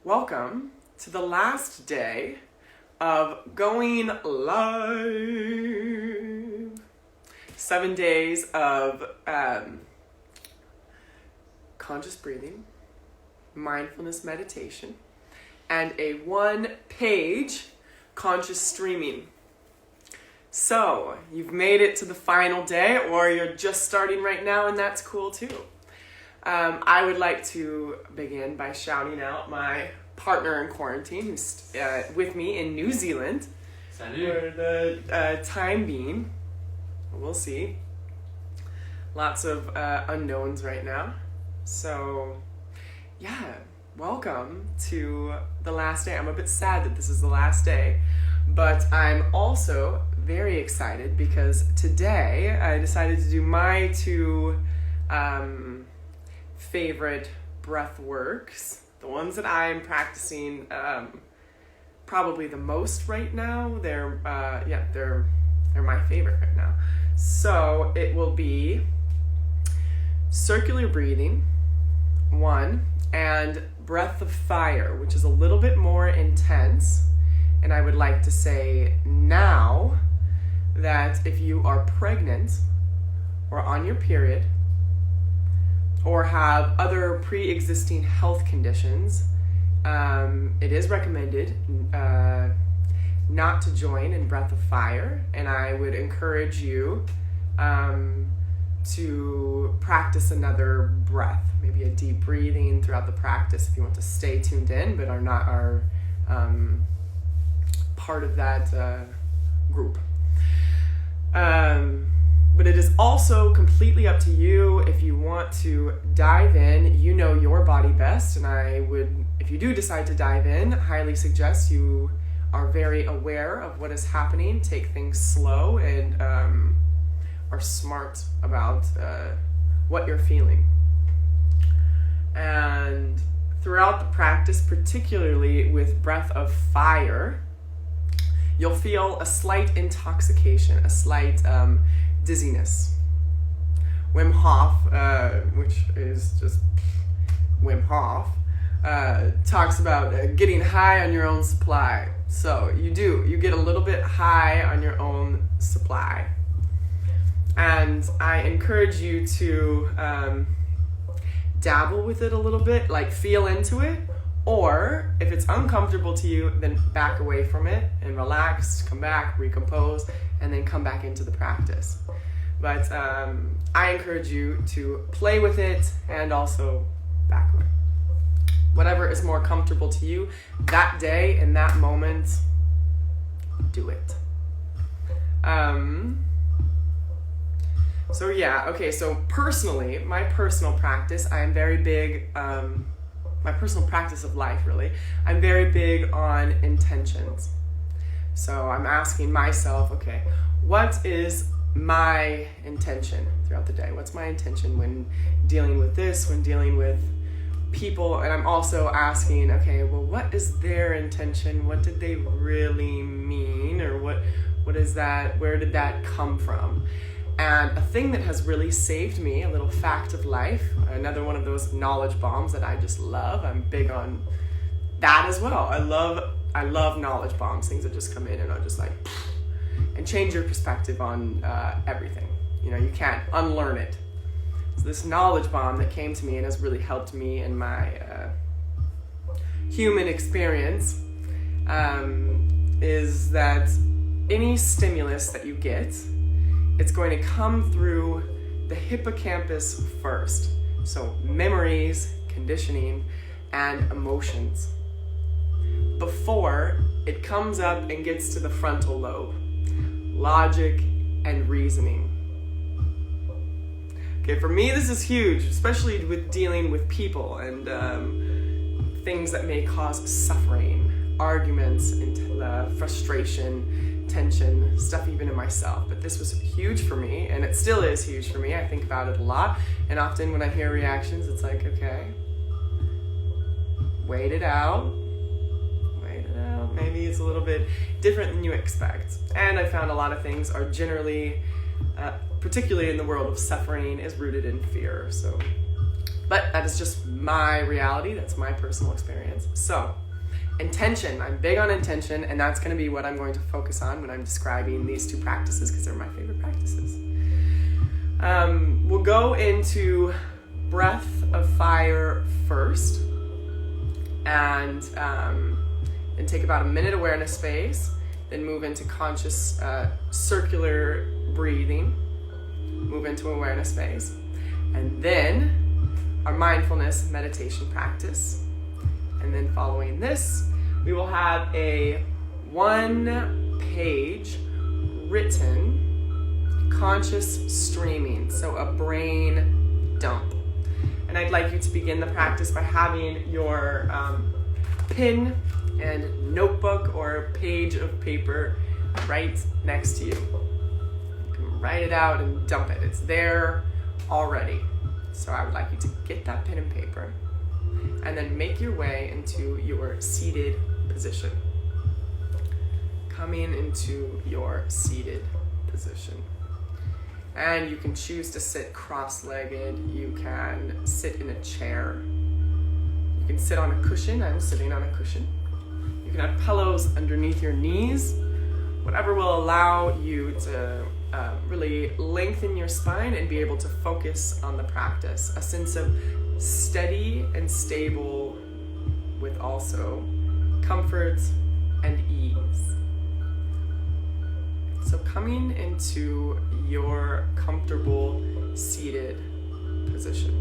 Welcome to the last day of going live. 7 days of conscious breathing, mindfulness meditation, and a 1-page conscious streaming. So, you've made it to the final day, or you're just starting right now, and that's cool too. I would like to begin by shouting out my partner in quarantine who's with me in New Zealand. Salut. For the time being. We'll see. Lots of unknowns right now. So, yeah, welcome to the last day. I'm a bit sad that this is the last day, but I'm also very excited because today I decided to do my two favorite breath works, the ones that I'm practicing probably the most right now. They're my favorite right now. So it will be circular breathing, 1, and breath of fire, which is a little bit more intense. And I would like to say now that if you are pregnant or on your period or have other pre-existing health conditions, it is recommended not to join in breath of fire, and I would encourage you to practice another breath, maybe a deep breathing throughout the practice if you want to stay tuned in but are not part of that group. But it is also completely up to you if you want to dive in. You know your body best, and I would, if you do decide to dive in, highly suggest you are very aware of what is happening, take things slow, and are smart about what you're feeling. And throughout the practice, particularly with breath of fire, you'll feel a slight intoxication, a slight dizziness. Wim Hof, which is just Wim Hof, talks about getting high on your own supply. So you get a little bit high on your own supply. And I encourage you to dabble with it a little bit, like feel into it. Or if it's uncomfortable to you, then back away from it and relax, come back, recompose, and then come back into the practice. But I encourage you to play with it and also back away. Whatever is more comfortable to you that day, in that moment, do it. So personally, my personal practice, I am very big, my personal practice of life, really, I'm very big on intentions. So I'm asking myself, okay, what is my intention throughout the day? What's my intention when dealing with this, when dealing with people? And I'm also asking, okay, well, what is their intention? What did they really mean? Or what is that? Where did that come from? And a thing that has really saved me, a little fact of life, another one of those knowledge bombs that I just love. I'm big on that as well. I love knowledge bombs, things that just come in and are just like, and change your perspective on everything. You know, you can't unlearn it. So this knowledge bomb that came to me and has really helped me in my human experience is that any stimulus that you get, it's going to come through the hippocampus first. So memories, conditioning, and emotions, before it comes up and gets to the frontal lobe, logic and reasoning. Okay, for me this is huge, especially with dealing with people and things that may cause suffering, arguments, and frustration, tension, stuff even in myself. But this was huge for me, and it still is huge for me. I think about it a lot, and often when I hear reactions, it's like, okay, wait it out. Maybe it's a little bit different than you expect. And I found a lot of things are generally, particularly in the world of suffering, is rooted in fear. So But that is just my reality. That's my personal experience. So, intention. I'm big on intention, and that's going to be what I'm going to focus on when I'm describing these two practices, because they're my favorite practices. We'll go into breath of fire first, and take about a minute awareness space, then move into conscious circular breathing, move into awareness space, and then our mindfulness meditation practice. And then following this, we will have a 1-page written conscious streaming, so a brain dump. And I'd like you to begin the practice by having your pen and notebook or page of paper right next to you. You can write it out and dump it. It's there already. So I would like you to get that pen and paper and then make your way into your seated position. Coming into your seated position. And you can choose to sit cross-legged. You can sit in a chair. You can sit on a cushion. I'm sitting on a cushion. You can have pillows underneath your knees. Whatever will allow you to really lengthen your spine and be able to focus on the practice. A sense of steady and stable with also comfort and ease. So coming into your comfortable seated position.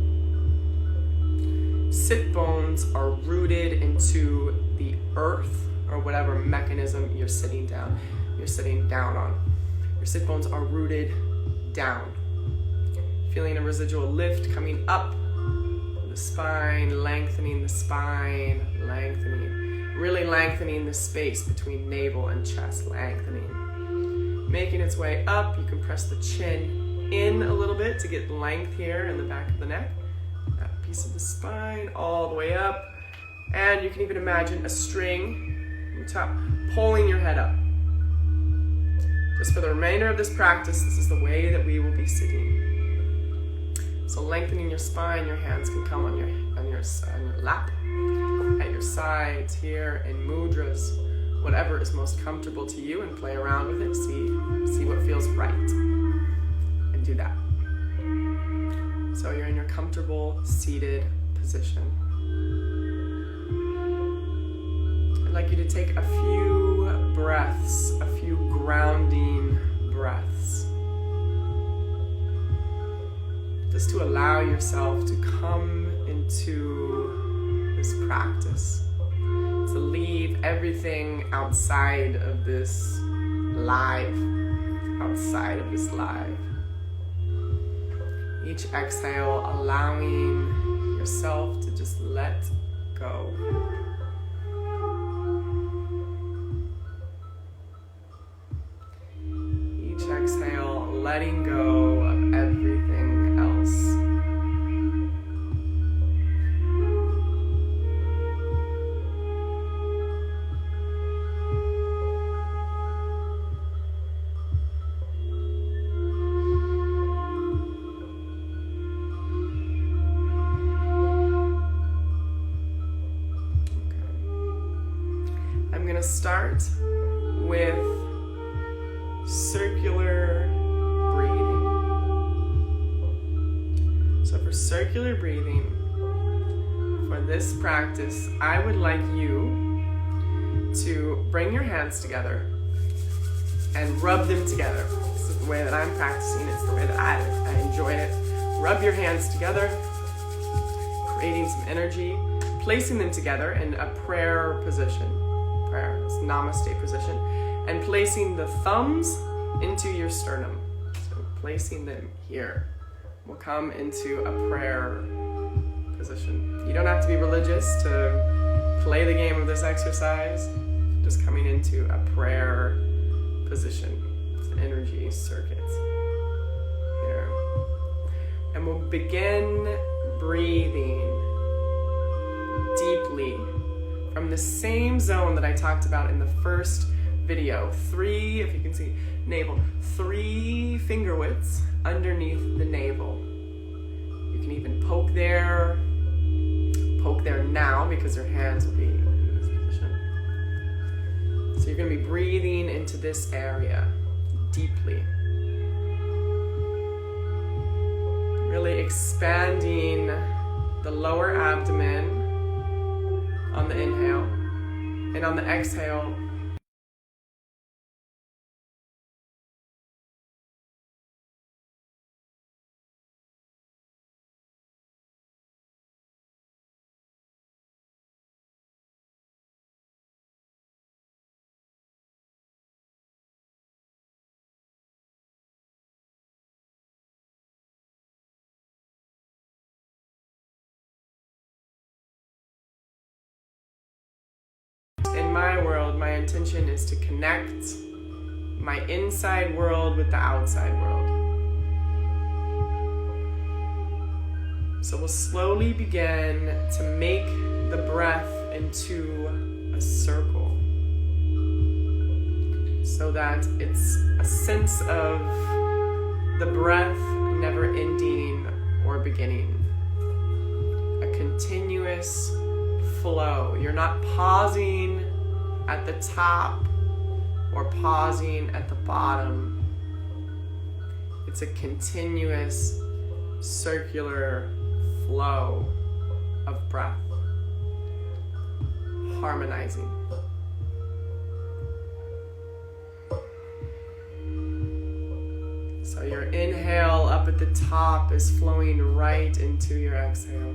Sit bones are rooted into the earth or whatever mechanism you're sitting down on. Your sit bones are rooted down. Feeling a residual lift coming up the spine, lengthening the spine, really lengthening the space between navel and chest, lengthening. Making its way up, you can press the chin in a little bit to get length here in the back of the neck. That piece of the spine all the way up. And you can even imagine a string on the top pulling your head up. Just for the remainder of this practice, this is the way that we will be sitting. So lengthening your spine, your hands can come on your lap, at your sides here in mudras, whatever is most comfortable to you, and play around with it. See what feels right, and do that. So you're in your comfortable seated position. I'd like you to take a few breaths, a few grounding breaths, just to allow yourself to come into this practice, to leave everything outside of this live. Each exhale, allowing yourself to just let go. Each exhale, letting go of everything else. Start with circular breathing. So for circular breathing, for this practice, I would like you to bring your hands together and rub them together. This is the way that I'm practicing. It's the way that I enjoy it. Rub your hands together, creating some energy, placing them together in a prayer position. This Namaste position, and placing the thumbs into your sternum. So placing them here. We'll come into a prayer position. You don't have to be religious to play the game of this exercise. Just coming into a prayer position. It's an energy circuit here. And we'll begin breathing deeply from the same zone that I talked about in the first video. 3, if you can see, navel. 3 finger widths underneath the navel. You can even poke there now because your hands will be in this position. So you're going to be breathing into this area deeply. Really expanding the lower abdomen on the inhale, and on the exhale, in my world, my intention is to connect my inside world with the outside world. So we'll slowly begin to make the breath into a circle so that it's a sense of the breath never ending or beginning. A continuous flow. You're not pausing at the top or pausing at the bottom. It's a continuous circular flow of breath, harmonizing. So your inhale up at the top is flowing right into your exhale.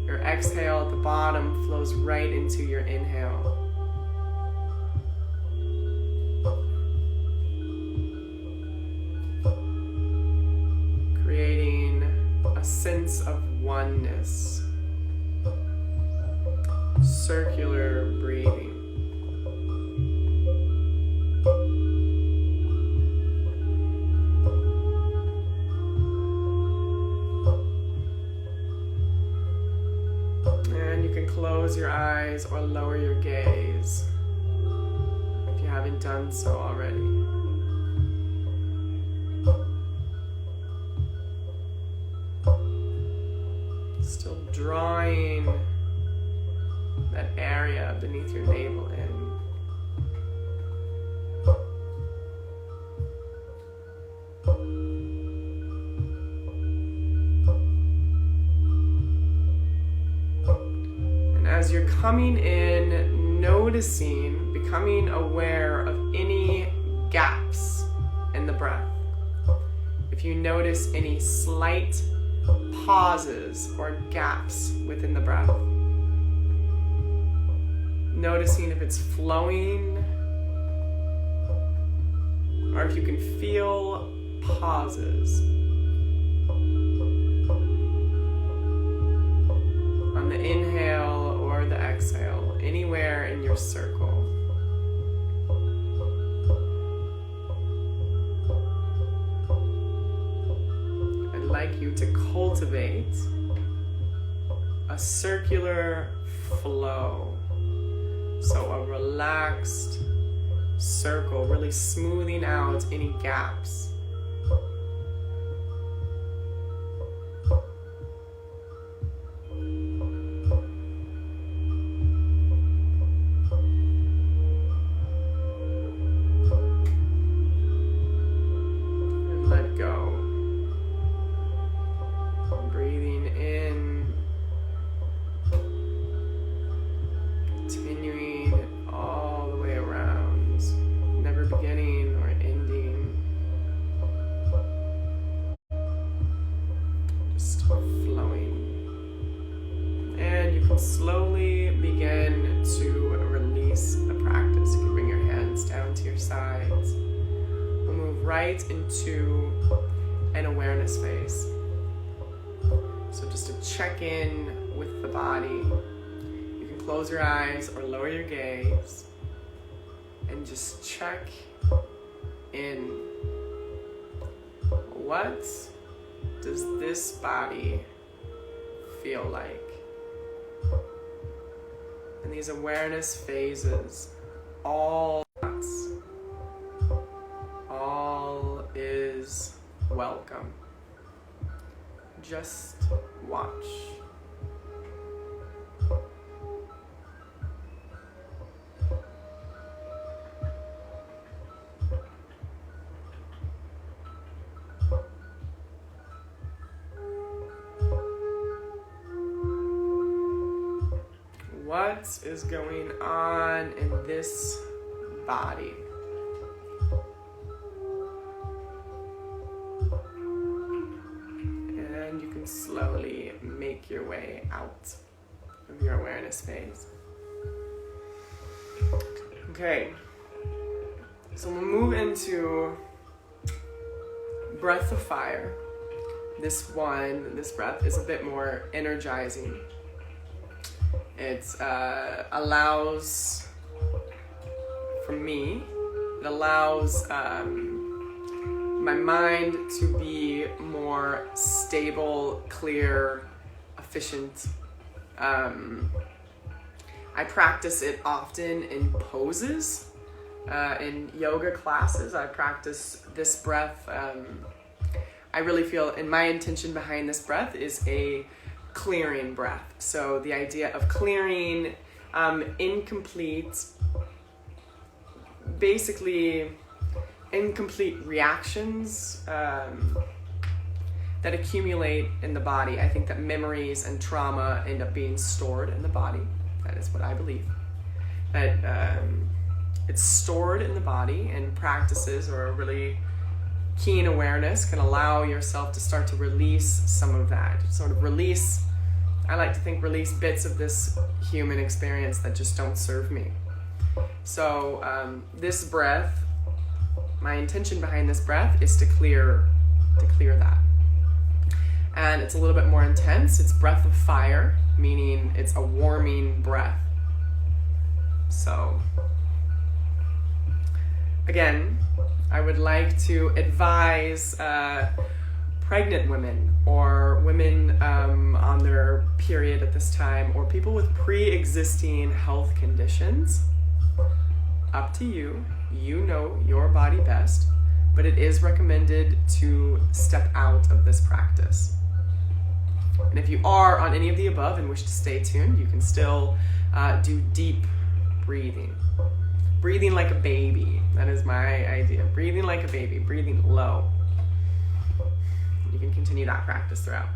Your exhale at the bottom flows right into your inhale. Creating a sense of oneness. Circular breathing. Close your eyes or lower your gaze if you haven't done so already. Still drawing that area beneath your navel in. As you're coming in, noticing, becoming aware of any gaps in the breath. If you notice any slight pauses or gaps within the breath. Noticing if it's flowing or if you can feel pauses. On the inhale or the exhale, anywhere in your circle. I'd like you to cultivate a circular flow. So a relaxed circle, really smoothing out any gaps. Slowly begin to release the practice. You can bring your hands down to your sides. We'll move right into an awareness phase. So just to check in with the body. You can close your eyes or lower your gaze and just check in. What does this body feel like? And these awareness phases, all is well. just watch. What is going on in this body? And you can slowly make your way out of your awareness phase. Okay, so we'll move into breath of fire. This breath is a bit more energizing. It allows, for me, it allows my mind to be more stable, clear, efficient. I practice it often in poses. In yoga classes, I practice this breath. I really feel, and my intention behind this breath is a clearing breath. So the idea of clearing incomplete reactions that accumulate in the body. I think that memories and trauma end up being stored in the body. That is what I believe. That it's stored in the body, and practices or a really keen awareness can allow yourself to start to release some of that. Sort of release, I like to think, release bits of this human experience that just don't serve me. So this breath, my intention behind this breath is to clear that. And it's a little bit more intense. It's breath of fire, meaning it's a warming breath. So again, I would like to advise pregnant women or women on their period at this time, or people with pre-existing health conditions. Up to you. You know your body best, but it is recommended to step out of this practice. And if you are on any of the above and wish to stay tuned, you can still do deep breathing. Breathing like a baby. That is my idea. Breathing like a baby, breathing low. You can continue that practice throughout.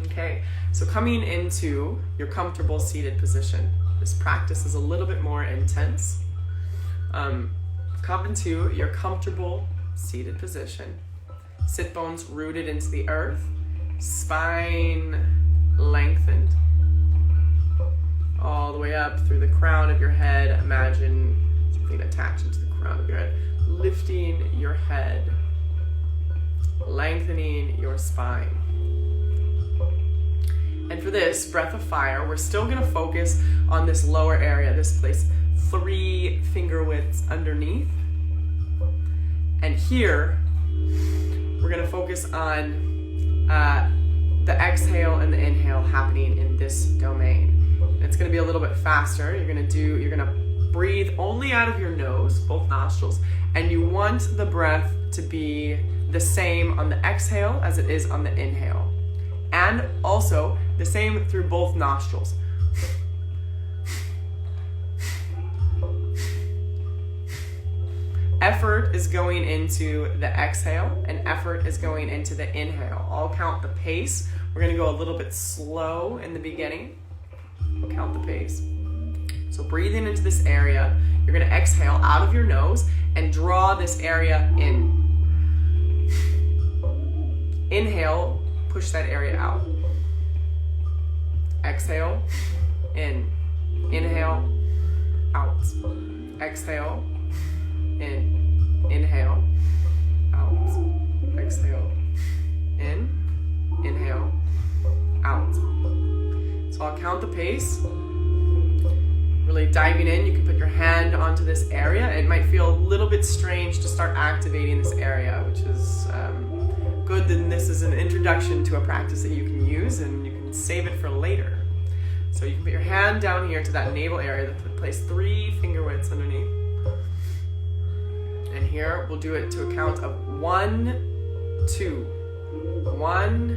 Okay, so coming into your comfortable seated position. This practice is a little bit more intense. Come into your comfortable seated position. Sit bones rooted into the earth. Spine lengthened. All the way up through the crown of your head. Imagine something attaching to the crown of your head. Lifting your head. Lengthening your spine. And for this breath of fire, we're still going to focus on this lower area, this place 3 finger widths underneath. And here, we're going to focus on the exhale and the inhale happening in this domain. And it's going to be a little bit faster. You're going to breathe only out of your nose, both nostrils, and you want the breath to be the same on the exhale as it is on the inhale. And also the same through both nostrils. Effort is going into the exhale and effort is going into the inhale. I'll count the pace. We're going to go a little bit slow in the beginning. We'll count the pace. So breathing into this area, you're going to exhale out of your nose and draw this area in. Inhale, push that area out. Exhale, in. Inhale, out. Exhale, in. Inhale, out. Exhale, in. Inhale, out. So I'll count the pace. Really diving in, you can put your hand onto this area. It might feel a little bit strange to start activating this area, which is good. Then this is an introduction to a practice that you can use and you can save it for later. So you can put your hand down here to that navel area, place 3 finger widths underneath. And here we'll do it to a count of 1, 2. 1,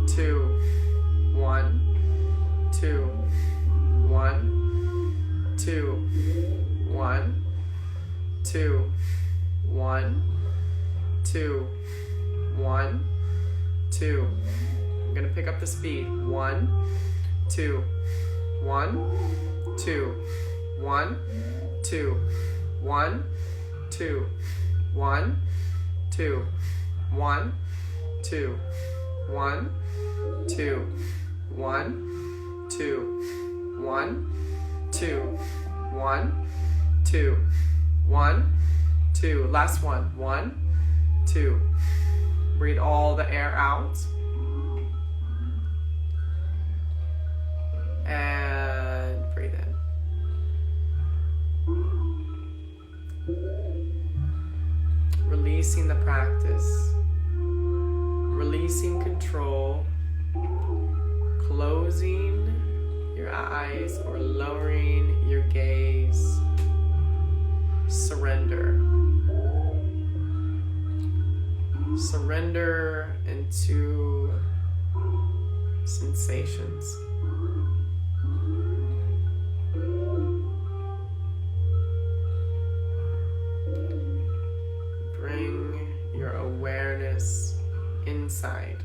2, 1, 2, 1, 2, 1, 2, 1, 2, 1, 2. I'm going to pick up the speed. 1, 2, 1, 2, 1, 2, 1, 2, 1, 2, 1, 2, 1, 2, 1, 2, 1, 2, 1, 2, 1, 2. Last one. 1, 2. Breathe all the air out. And breathe in. Releasing the practice. Releasing control. Closing your eyes or lowering your gaze. Surrender. Surrender into sensations. Bring your awareness inside.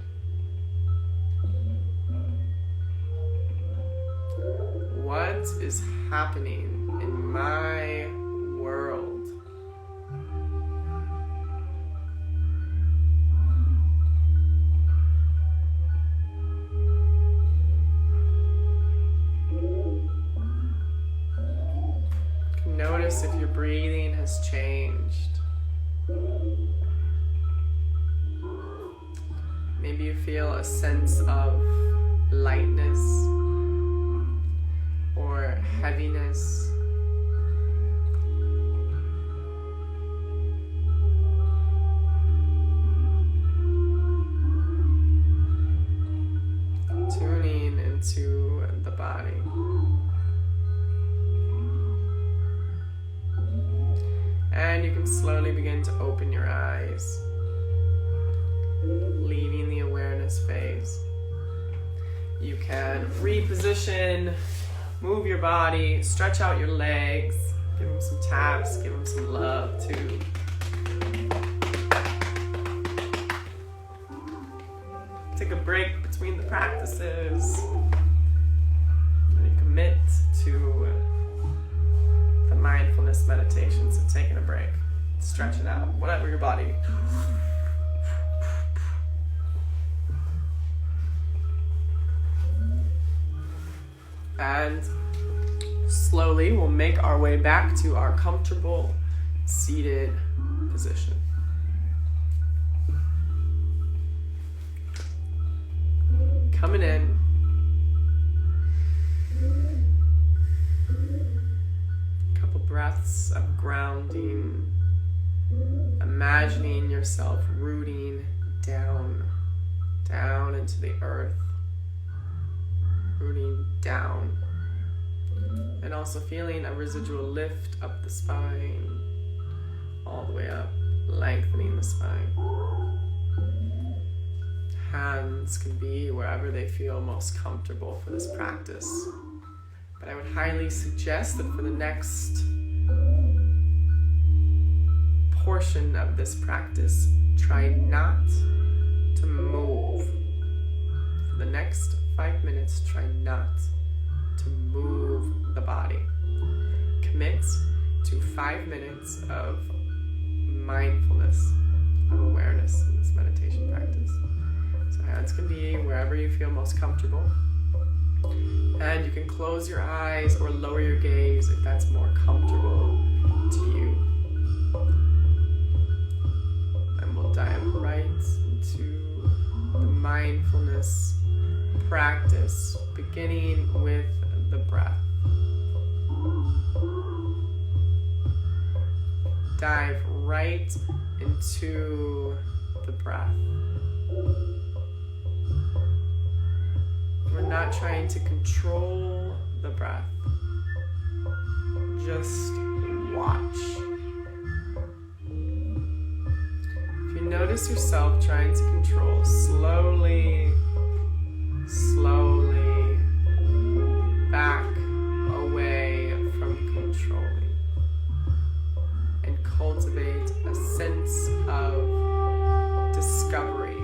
What is happening in my world? Notice if your breathing has changed. Maybe you feel a sense of lightness or heaviness. Tuning into the body. And you can slowly begin to open your eyes, leaving the awareness phase. You can reposition, move your body, stretch out your legs, give them some taps, give them some love too. Take a break between the practices. And you commit to the mindfulness meditation, so taking a break, stretching out, whatever your body. And slowly we'll make our way back to our comfortable seated position. Coming in. Breaths of grounding, imagining yourself rooting down into the earth, rooting down, and also feeling a residual lift up the spine, all the way up, lengthening the spine. Hands can be wherever they feel most comfortable for this practice, but I would highly suggest that for the next portion of this practice, try not to move. For the next 5 minutes, try not to move the body. Commit to 5 minutes of mindfulness, of awareness in this meditation practice. So hands can be wherever you feel most comfortable. And you can close your eyes or lower your gaze if that's more comfortable to you. And we'll dive right into the mindfulness practice, beginning with the breath. Dive right into the breath. We're not trying to control the breath. Just watch. If you notice yourself trying to control, slowly slowly back away from controlling, and cultivate a sense of discovery.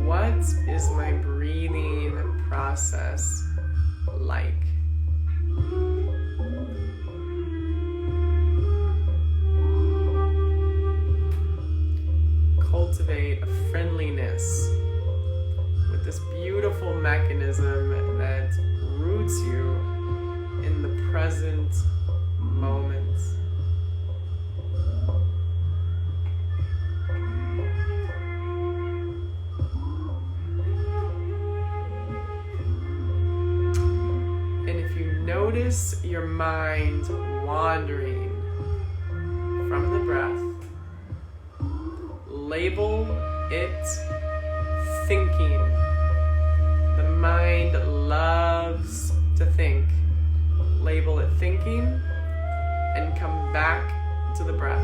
What is my breathing process like? Cultivate a friendliness with this beautiful mechanism that roots you in the present moment. And if you notice your mind wandering from the breath, label it thinking. The mind loves to think. Label it thinking and come back to the breath.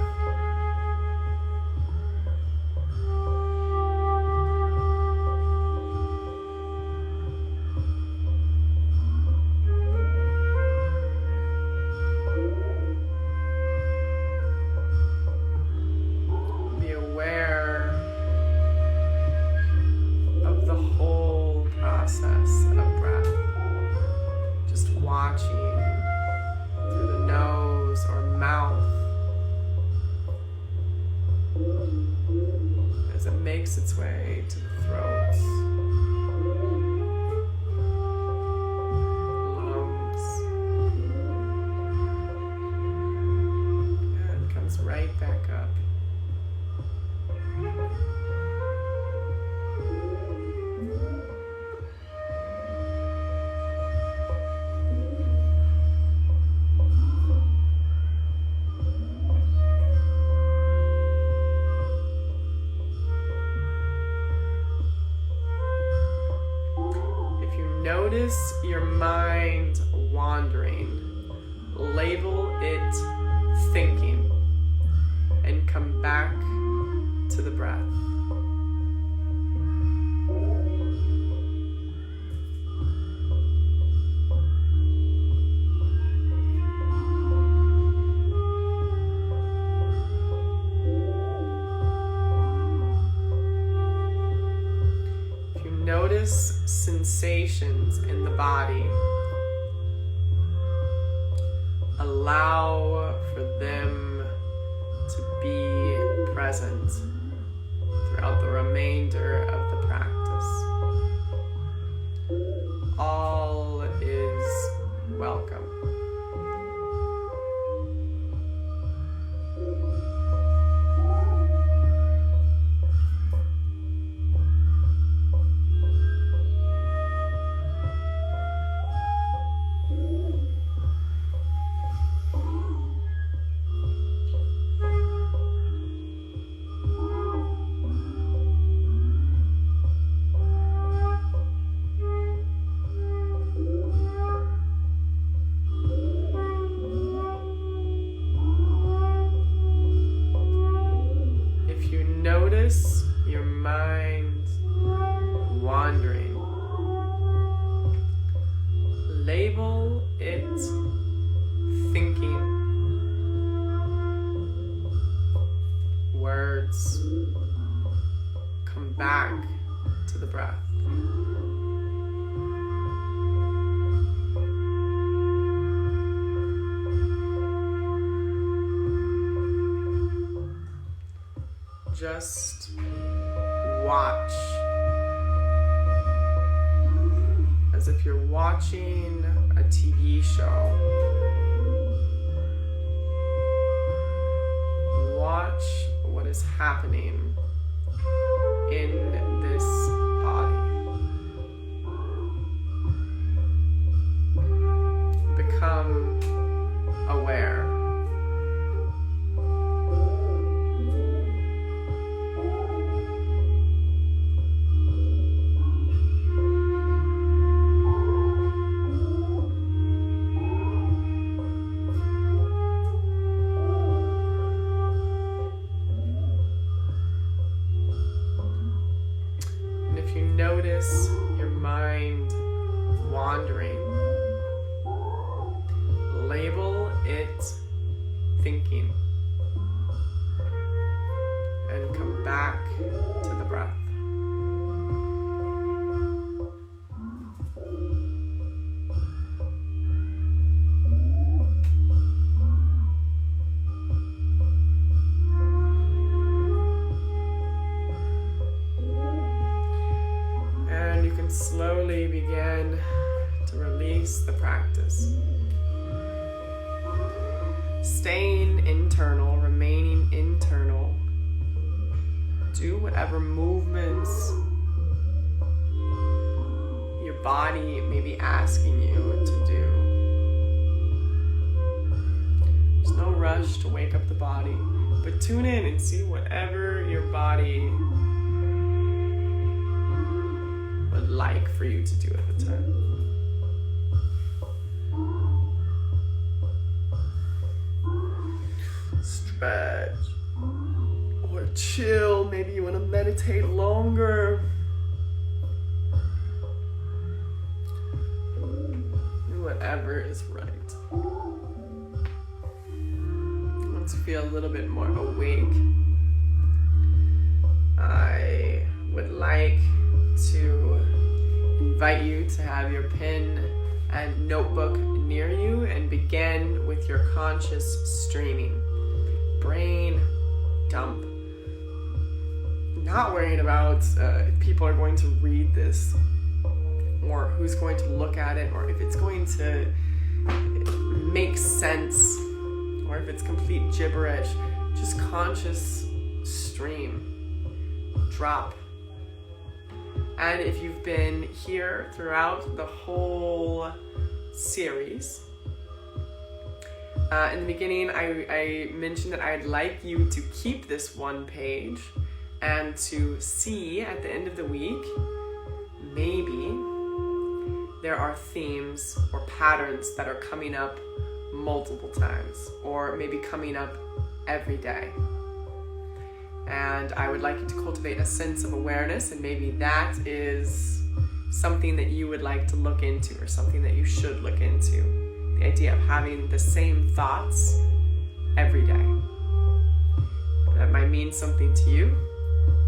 Makes its way to the throat, lungs, and comes right back up. Notice your mind wandering. Label it thinking and come back to the breath. Notice sensations in the body. Allow for them to be present throughout the remainder of the practice. All is welcome. Notice your mind wandering. Label it thinking. Words. Come back to the breath. Just watch, as if you're watching a TV show. Watch what is happening in this body. Become aware. notice your mind wandering, label it thinking, and come back to the breath. And you can slowly begin to release the practice. Staying internal, remaining internal. Do whatever movements your body may be asking you to do. There's no rush to wake up the body, but tune in and see whatever your body would like for you to do at the time. Stretch or chill. Maybe you want to meditate longer. Do whatever is right. Once you feel a little bit more awake, I would like to invite you to have your pen and notebook near you and begin with your conscious streaming. Brain dump. Not worrying about if people are going to read this, or who's going to look at it, or if it's going to make sense, or if it's complete gibberish. Just conscious stream. Drop. And if you've been here throughout the whole series, in the beginning, I mentioned that I'd like you to keep this one page and to see at the end of the week, maybe there are themes or patterns that are coming up multiple times, or maybe coming up every day. And I would like you to cultivate a sense of awareness, and maybe that is something that you would like to look into, or something that you should look into. The idea of having the same thoughts every day. That might mean something to you,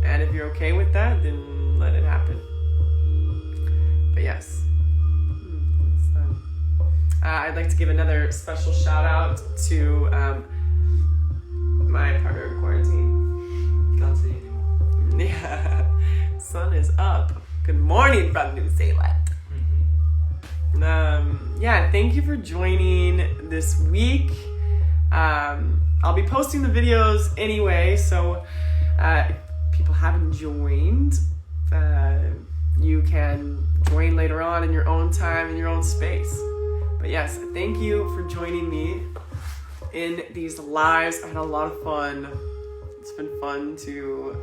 and if you're okay with that, then let it happen. But yes, I'd like to give another special shout out to my partner in quarantine. Can't see anymore. Yeah, sun is up. Good morning from New Zealand. Yeah, thank you for joining this week. I'll be posting the videos anyway, so if people haven't joined, you can join later on in your own time, in your own space. But yes, thank you for joining me in these lives. I had a lot of fun. It's been fun to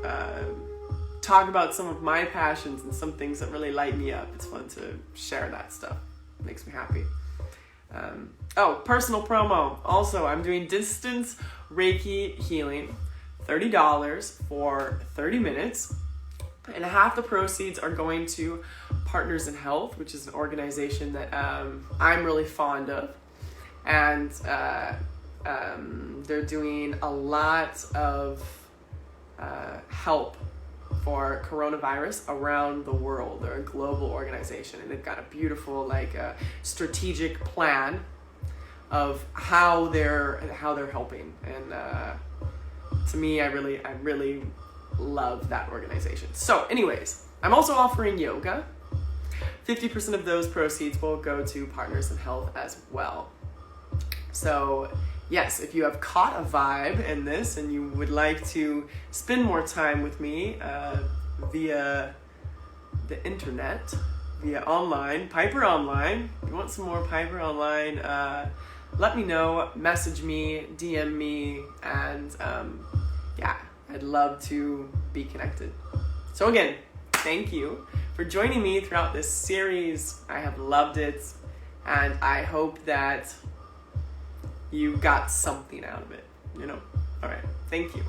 talk about some of my passions and some things that really light me up. It's fun to share that stuff. It makes me happy. Personal promo. Also, I'm doing distance Reiki healing, $30 for 30 minutes. And half the proceeds are going to Partners in Health, which is an organization that I'm really fond of. And they're doing a lot of help for coronavirus around the world. They're a global organization, and they've got a beautiful strategic plan of how they're helping. And to me, I really love that organization. So anyways, I'm also offering yoga. 50% of those proceeds will go to Partners in Health as well. So yes, if you have caught a vibe in this and you would like to spend more time with me via the internet, via online, Piper Online, if you want some more Piper Online, let me know, message me, DM me, and I'd love to be connected. So again, thank you for joining me throughout this series. I have loved it, and I hope that you got something out of it, All right, thank you.